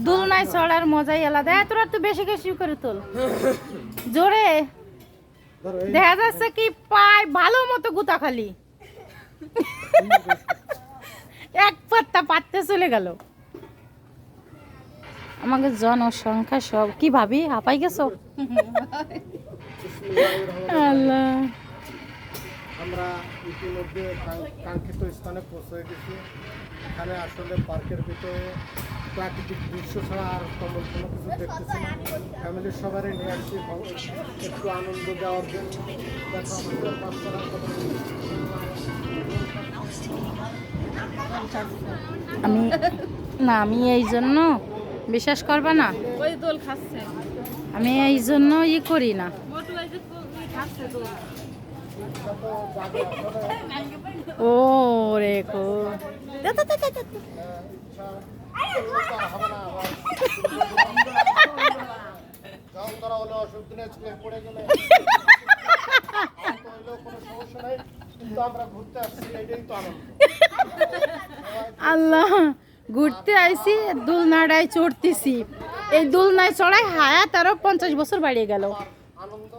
দোলনায় চড়ার মজাই আলাদা। তোরা তো বেশি বেশি করে তোল জোরে, দেখা যাচ্ছে কি পায় ভালো মতো গুতা খালি এক পাত্তা পাততে চলে গেল। আমাকে জনসংখ্যা সব কি ভাবি হাঁপাই গেছো? আল্লাহ, আমরা ইতিমধ্যে কাঙ্ক্ষিত স্থানে পৌঁছে গেছি। এখানে আসলে পার্কের ভিতরে প্রাকৃতিক দৃশ্য ছাড়া আর তেমন কোনো কিছু দেখতেছি না। ফ্যামিলির সবারই নিয়ে আসছি একটু আনন্দ দেওয়ার জন্য। দেখো আমাদের বাচ্চারা আমি এই জন্য বিশ্বাস করবা না, ওই দোল খাচ্ছে, আমি এই জন্য করি না। ও রে কো পড়ে গেলে কোনো সমস্যা নেই, কিন্তু আমরা ঘুরতে আসছি, এটাই তো আনন্দ। আল্লাহ, ঘুরতে আইছি, দোলনাটায় চড়তেছি। এই দোলনায় চড়াই হায়াত আরো 50 বছর বাড়িয়ে গেল। আনন্দ,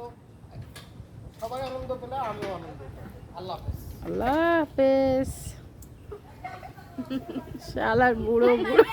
সবাই আনন্দ পেলে আমিও আনন্দ পেলাম। আল্লাহ হাফেজ। আল্লাহ হাফেজ। শালার বুড়ো বুড়ো